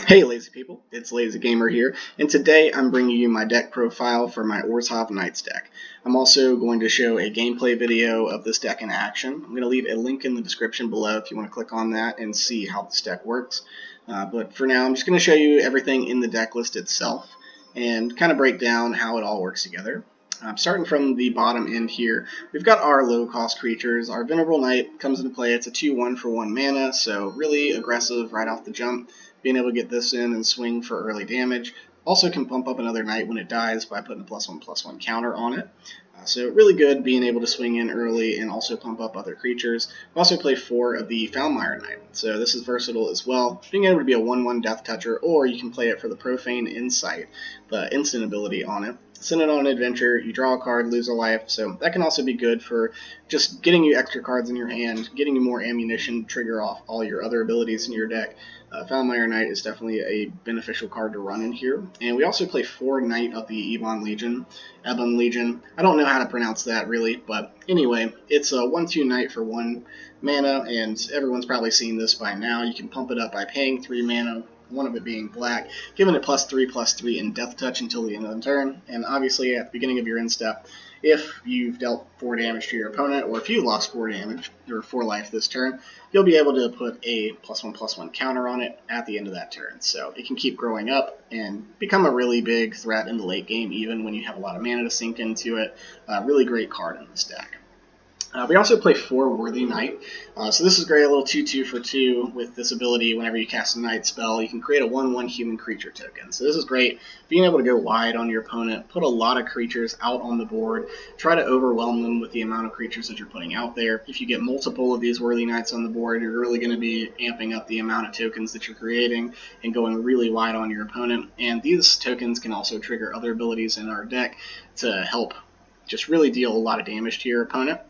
Hey lazy people, it's Lazy Gamer here, and today I'm bringing you my deck profile for my Orzhov Knights deck. I'm also going to show a gameplay video of this deck in action. I'm going to leave a link in the description below if you want to click on that and see how this deck works. But for now, I'm just going to show you everything in the deck list itself and kind of break down how it all works together. Starting from the bottom end here, we've got our low-cost creatures. Our Venerable Knight comes into play. It's a 2/1 for 1 mana, so really aggressive right off the jump. Being able to get this in and swing for early damage. Also can pump up another Knight when it dies by putting a +1/+1 counter on it. So really good being able to swing in early and also pump up other creatures. We also play 4 of the Foulmire Knight, so this is versatile as well. Being able to be a 1/1 Death Toucher, or you can play it for the Profane Insight, the instant ability on it. Send it on an adventure, you draw a card, lose a life, so that can also be good for just getting you extra cards in your hand, getting you more ammunition to trigger off all your other abilities in your deck. Foulmire Knight is definitely a beneficial card to run in here. And we also play 4 Knight of the Ebon Legion. I don't know how to pronounce that really, but anyway, it's a 1/2 Knight for 1 mana, and everyone's probably seen this by now. You can pump it up by paying 3 mana, one of it being black, giving it +3/+3 in Death Touch until the end of the turn, and obviously at the beginning of your end step, if you've dealt 4 damage to your opponent, or if you lost 4 damage, or 4 life this turn, you'll be able to put a +1/+1 counter on it at the end of that turn. So it can keep growing up and become a really big threat in the late game, even when you have a lot of mana to sink into it. Really great card in this deck. We also play 4 Worthy Knight, so this is great, a little 2/2 for 2 with this ability. Whenever you cast a Knight spell, you can create a 1/1 human creature token. So this is great, being able to go wide on your opponent, put a lot of creatures out on the board, try to overwhelm them with the amount of creatures that you're putting out there. If you get multiple of these Worthy Knights on the board, you're really going to be amping up the amount of tokens that you're creating and going really wide on your opponent. And these tokens can also trigger other abilities in our deck to help just really deal a lot of damage to your opponent.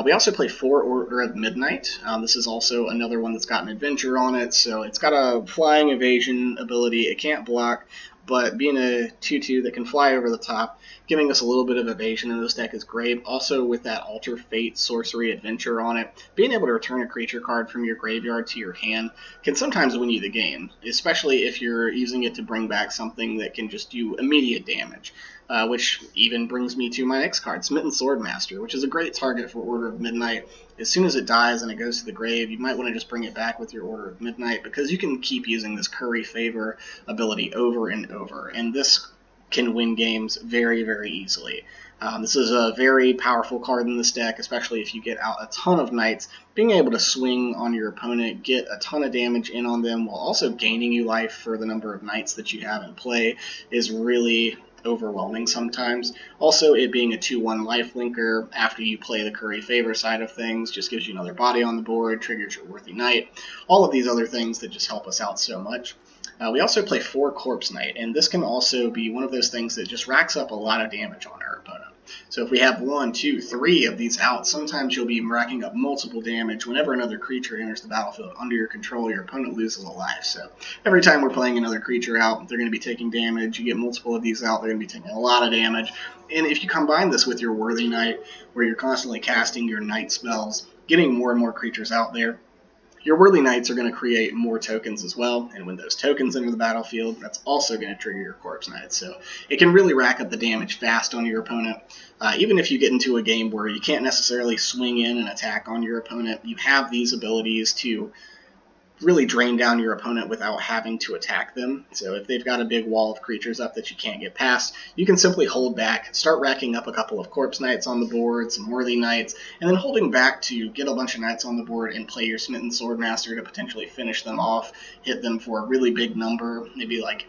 We also play 4 Order of Midnight. This is also another one that's got an adventure on it, so it's got a flying evasion ability. It can't block, but being a 2/2 that can fly over the top, giving us a little bit of evasion in this deck is great. Also with that Alter Fate sorcery adventure on it, being able to return a creature card from your graveyard to your hand can sometimes win you the game, especially if you're using it to bring back something that can just do immediate damage. Which even brings me to my next card, Smitten Swordmaster, which is a great target for Order of Midnight. As soon as it dies and it goes to the grave, you might want to just bring it back with your Order of Midnight, because you can keep using this Curry Favor ability over and over, and this can win games very, very easily. This is a very powerful card in this deck, especially if you get out a ton of Knights. Being able to swing on your opponent, get a ton of damage in on them, while also gaining you life for the number of Knights that you have in play is really overwhelming sometimes. Also, it being a 2/1 life linker after you play the Curry Favor side of things just gives you another body on the board, triggers your Worthy Knight, all of these other things that just help us out so much. We also play 4 Corpse Knight, and this can also be one of those things that just racks up a lot of damage on our opponent. So if we have 1, 2, 3 of these out, sometimes you'll be racking up multiple damage. Whenever another creature enters the battlefield under your control, your opponent loses a life. So every time we're playing another creature out, they're going to be taking damage. You get multiple of these out, they're going to be taking a lot of damage. And if you combine this with your Worthy Knight, where you're constantly casting your Knight spells, getting more and more creatures out there, your Worthy Knights are going to create more tokens as well, and when those tokens enter the battlefield, that's also going to trigger your Corpse Knights. So it can really rack up the damage fast on your opponent. Even if you get into a game where you can't necessarily swing in and attack on your opponent, you have these abilities to really drain down your opponent without having to attack them. So if they've got a big wall of creatures up that you can't get past, you can simply hold back, start racking up a couple of Corpse Knights on the board, some Worthy Knights, and then holding back to get a bunch of Knights on the board and play your Smitten Swordmaster to potentially finish them off, hit them for a really big number, maybe like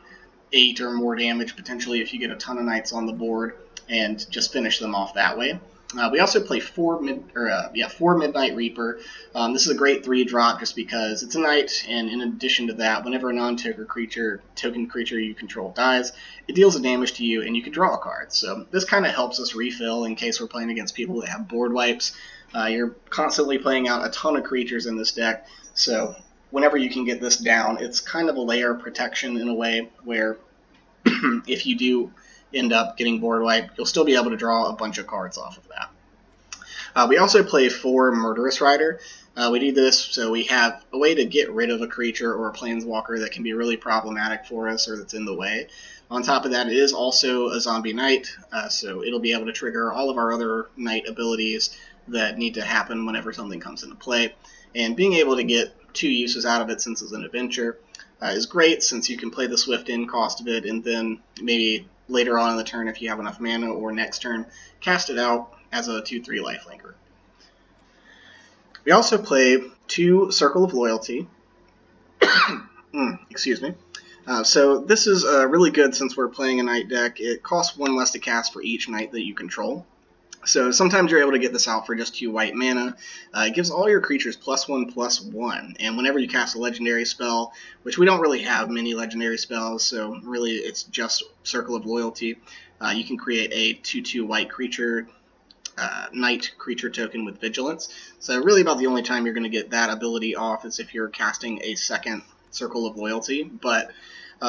8 or more damage potentially if you get a ton of Knights on the board, and just finish them off that way. We also play 4 Midnight Reaper. This is a great 3-drop just because it's a Knight, and in addition to that, whenever a non-token creature you control dies, it deals a damage to you, and you can draw a card. So this kind of helps us refill in case we're playing against people that have board wipes. You're constantly playing out a ton of creatures in this deck, so whenever you can get this down, it's kind of a layer of protection in a way where if you do end up getting board wipe, you'll still be able to draw a bunch of cards off of that. We also play 4 Murderous Rider. We do this so we have a way to get rid of a creature or a planeswalker that can be really problematic for us or that's in the way. On top of that, it is also a zombie knight, so it'll be able to trigger all of our other knight abilities that need to happen whenever something comes into play. And being able to get 2 uses out of it since it's an adventure is great, since you can play the swift in cost of it, and then maybe later on in the turn, if you have enough mana, or next turn, cast it out as a 2/3 lifelinker. We also play 2 Circle of Loyalty. Excuse me. So this is really good since we're playing a knight deck. It costs 1 less to cast for each knight that you control. So sometimes you're able to get this out for just 2 white mana. It gives all your creatures +1/+1, and whenever you cast a legendary spell, which we don't really have many legendary spells, so really it's just Circle of Loyalty, you can create a 2/2 white creature, knight creature token with Vigilance. So really about the only time you're going to get that ability off is if you're casting a second Circle of Loyalty, but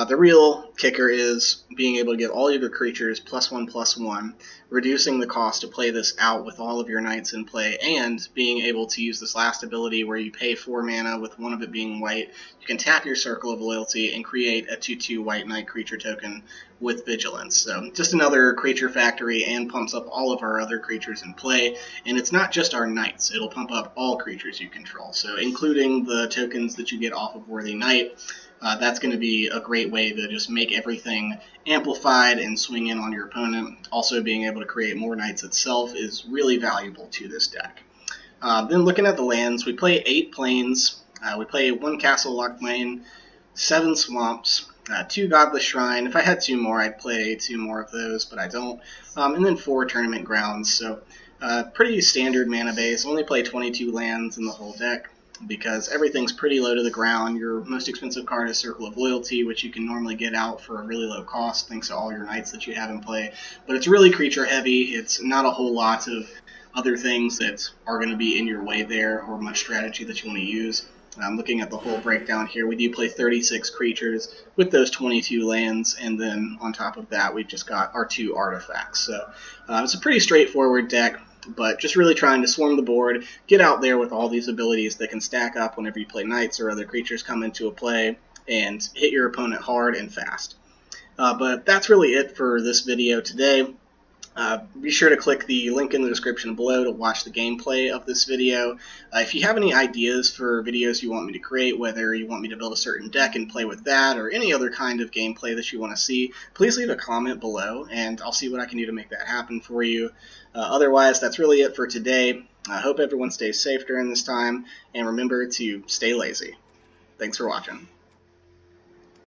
the real kicker is being able to get all of your creatures +1/+1, reducing the cost to play this out with all of your knights in play, and being able to use this last ability where you pay 4 mana with one of it being white. You can tap your Circle of Loyalty and create a 2/2 white knight creature token with Vigilance. So just another creature factory, and pumps up all of our other creatures in play. And it's not just our knights, it'll pump up all creatures you control, so including the tokens that you get off of Worthy Knight. That's going to be a great way to just make everything amplified and swing in on your opponent. Also, being able to create more knights itself is really valuable to this deck. Then looking at the lands, we play 8 plains. We play 1 Castle Lock Lane, 7 Swamps, 2 Godless Shrine. If I had 2 more, I'd play 2 more of those, but I don't. And then 4 Tournament Grounds. So pretty standard mana base. Only play 22 lands in the whole deck, because everything's pretty low to the ground. Your most expensive card is Circle of Loyalty, which you can normally get out for a really low cost thanks to all your knights that you have in play. But it's really creature heavy. It's not a whole lot of other things that are going to be in your way there, or much strategy that you want to use. Looking at the whole breakdown here, we do play 36 creatures with those 22 lands, and then on top of that we've just got our 2 artifacts. So it's a pretty straightforward deck, but just really trying to swarm the board, get out there with all these abilities that can stack up whenever you play knights or other creatures come into a play, and hit your opponent hard and fast. But that's really it for this video today. Be sure to click the link in the description below to watch the gameplay of this video. If you have any ideas for videos you want me to create, whether you want me to build a certain deck and play with that, or any other kind of gameplay that you want to see, please leave a comment below, and I'll see what I can do to make that happen for you. Otherwise, that's really it for today. I hope everyone stays safe during this time, and remember to stay lazy. Thanks for watching.